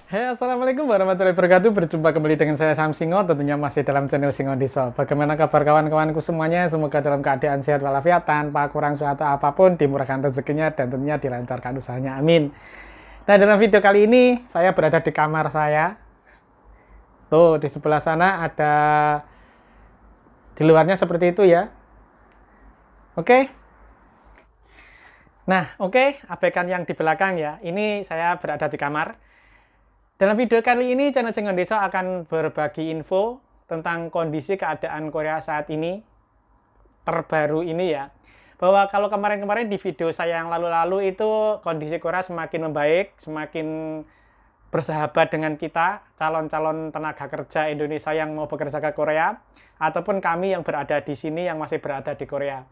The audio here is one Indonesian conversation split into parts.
Hai, Assalamualaikum warahmatullahi wabarakatuh. Berjumpa kembali dengan saya Sam Singo, tentunya masih dalam channel Singo Deso. Bagaimana kabar kawan-kawanku semuanya? Semoga dalam keadaan sehat walafiat, tanpa kurang suatu apapun, dimurahkan rezekinya, dan tentunya dilancarkan usahanya. Amin. Nah, dalam video kali ini, saya berada di kamar saya. Tuh, di sebelah sana ada, di luarnya seperti itu ya. Oke. Nah, oke, abaikan yang di belakang ya. Ini saya berada di kamar. Dalam video kali ini, channel Singo Deso akan berbagi info tentang kondisi keadaan Korea saat ini, terbaru ini ya. Bahwa kalau kemarin-kemarin di video saya yang lalu-lalu itu kondisi Korea semakin membaik, semakin bersahabat dengan kita, calon-calon tenaga kerja Indonesia yang mau bekerja ke Korea, ataupun kami yang berada di sini yang masih berada di Korea.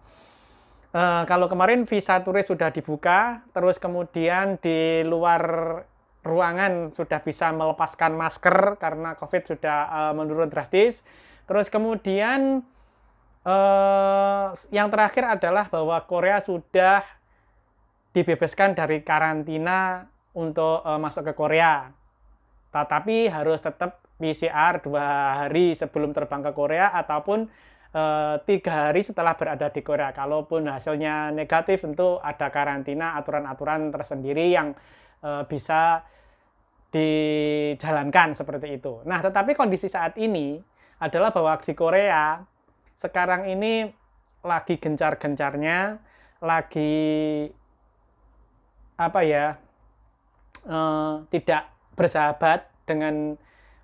Kalau kemarin visa turis sudah dibuka, terus kemudian di luar ruangan sudah bisa melepaskan masker karena COVID sudah menurun drastis. Terus kemudian yang terakhir adalah bahwa Korea sudah dibebaskan dari karantina untuk masuk ke Korea. Tetapi harus tetap PCR 2 hari sebelum terbang ke Korea ataupun 3 hari setelah berada di Korea. Kalaupun hasilnya negatif, tentu ada karantina, aturan-aturan tersendiri yang bisa dijalankan seperti itu. Nah, tetapi kondisi saat ini adalah bahwa di Korea sekarang ini lagi gencar-gencarnya, lagi apa ya, tidak bersahabat dengan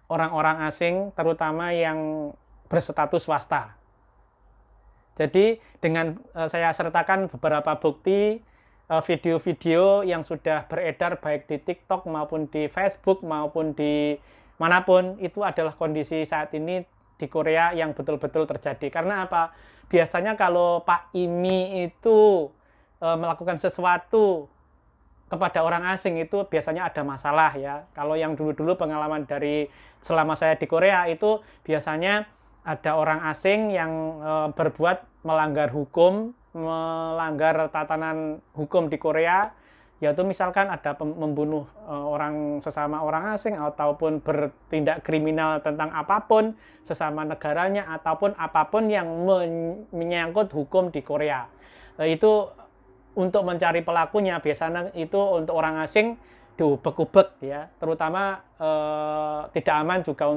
orang-orang asing, terutama yang berstatus swasta. Jadi dengan saya sertakan beberapa bukti video-video yang sudah beredar baik di TikTok maupun di Facebook maupun di manapun, itu adalah kondisi saat ini di Korea yang betul-betul terjadi. Karena apa? Biasanya kalau Pak IMI itu melakukan sesuatu kepada orang asing itu biasanya ada masalah ya. Kalau yang dulu-dulu pengalaman dari selama saya di Korea itu biasanya ada orang asing yang berbuat melanggar hukum, melanggar tatanan hukum di Korea, yaitu misalkan ada membunuh orang sesama orang asing ataupun bertindak kriminal tentang apapun sesama negaranya ataupun apapun yang menyangkut hukum di Korea. Itu untuk mencari pelakunya biasanya itu untuk orang asing diubek-ubek ya, terutama tidak aman juga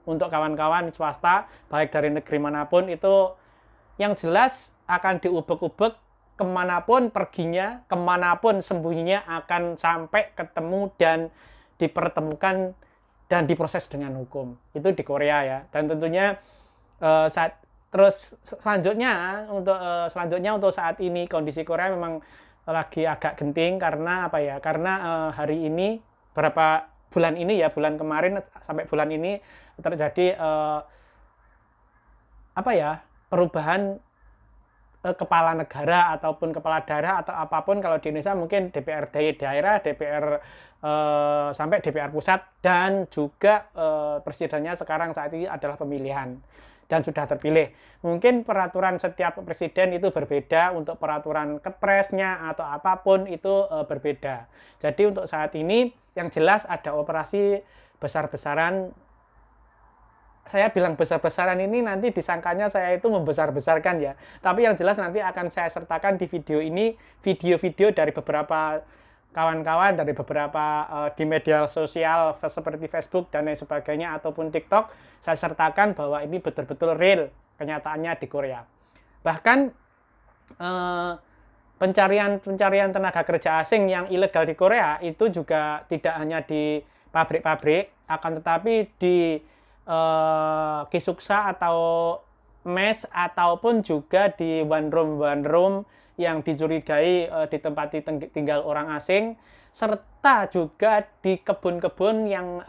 untuk kawan-kawan swasta baik dari negeri manapun, itu yang jelas akan diubek-ubek kemanapun perginya, kemanapun sembunyinya akan sampai ketemu dan dipertemukan dan diproses dengan hukum. Itu di Korea ya. Dan tentunya selanjutnya untuk saat ini kondisi Korea memang lagi agak genting karena apa ya? Karena hari ini berapa bulan ini ya, bulan kemarin sampai bulan ini terjadi apa ya? Perubahan kepala negara ataupun kepala daerah atau apapun. Kalau di Indonesia mungkin DPRD daerah, DPR sampai DPR pusat, dan juga presidennya sekarang saat ini adalah pemilihan dan sudah terpilih. Mungkin peraturan setiap presiden itu berbeda, untuk peraturan kepresnya atau apapun itu berbeda. Jadi untuk saat ini yang jelas ada operasi besar-besaran. Saya bilang besar-besaran ini nanti disangkanya saya itu membesar-besarkan ya. Tapi yang jelas nanti akan saya sertakan di video ini video-video dari beberapa kawan-kawan, dari beberapa di media sosial seperti Facebook dan lain sebagainya ataupun TikTok. Saya sertakan bahwa ini betul-betul real kenyataannya di Korea. Bahkan pencarian tenaga kerja asing yang ilegal di Korea itu juga tidak hanya di pabrik-pabrik, akan tetapi di kisuksa atau mes ataupun juga di one room yang dicurigai ditempati tinggal orang asing, serta juga di kebun-kebun yang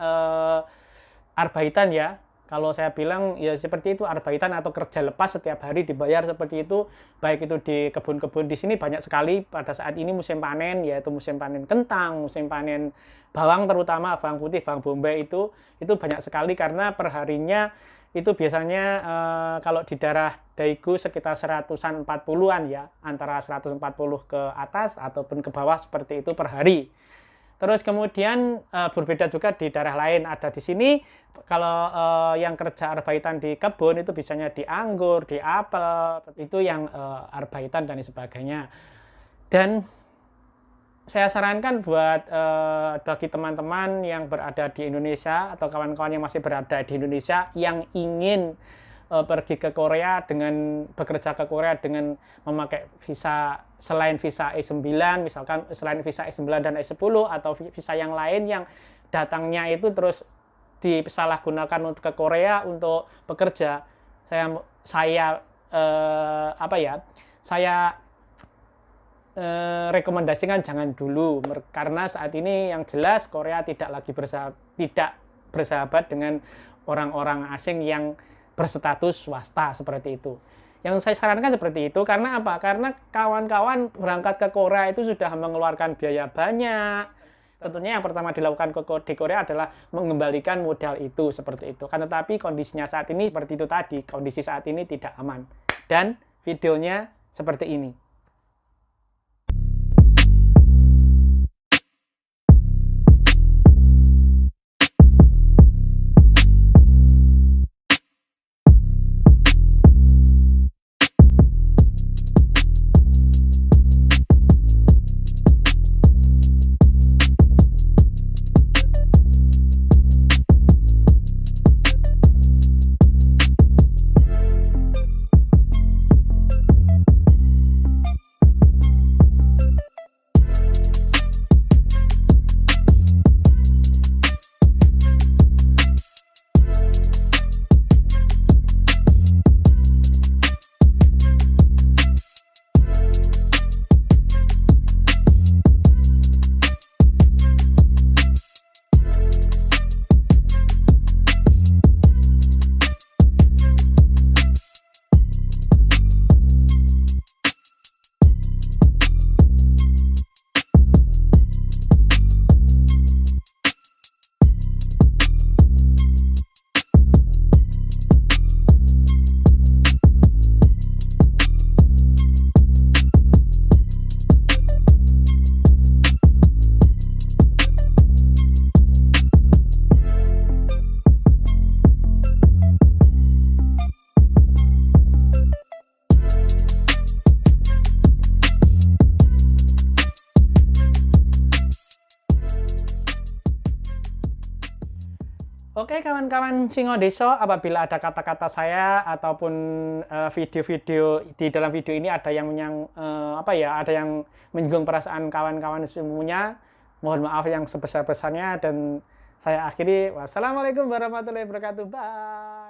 arbaitan ya. Kalau saya bilang ya seperti itu, arbaitan atau kerja lepas setiap hari dibayar seperti itu, baik itu di kebun-kebun. Di sini banyak sekali pada saat ini musim panen, yaitu musim panen kentang, musim panen bawang, terutama bawang putih, bawang bombay itu banyak sekali karena perharinya itu biasanya kalau di daerah Daegu sekitar 140-an ya, antara 140 ke atas ataupun ke bawah seperti itu per hari. Terus kemudian berbeda juga di daerah lain. Ada di sini kalau yang kerja arbaitan di kebun itu bisanya di anggur, di apel, itu yang arbaitan dan sebagainya. Dan saya sarankan buat bagi teman-teman yang berada di Indonesia atau kawan-kawan yang masih berada di Indonesia yang ingin pergi ke Korea dengan bekerja ke Korea dengan memakai visa selain visa E9, misalkan selain visa E9 dan E10 atau visa yang lain yang datangnya itu terus disalahgunakan untuk ke Korea untuk bekerja. Saya rekomendasikan jangan dulu, karena saat ini yang jelas Korea tidak bersahabat dengan orang-orang asing yang berstatus swasta seperti itu. Yang saya sarankan seperti itu karena apa? Karena kawan-kawan berangkat ke Korea itu sudah mengeluarkan biaya banyak. Tentunya yang pertama dilakukan di Korea adalah mengembalikan modal itu seperti itu. Kan tetapi kondisinya saat ini seperti itu tadi, kondisi saat ini tidak aman. Dan videonya seperti ini. Oke kawan-kawan Singo Deso, apabila ada kata-kata saya ataupun video-video di dalam video ini ada yang ada yang menyinggung perasaan kawan-kawan semuanya, mohon maaf yang sebesar-besarnya dan saya akhiri. Wassalamualaikum warahmatullahi wabarakatuh. Bye.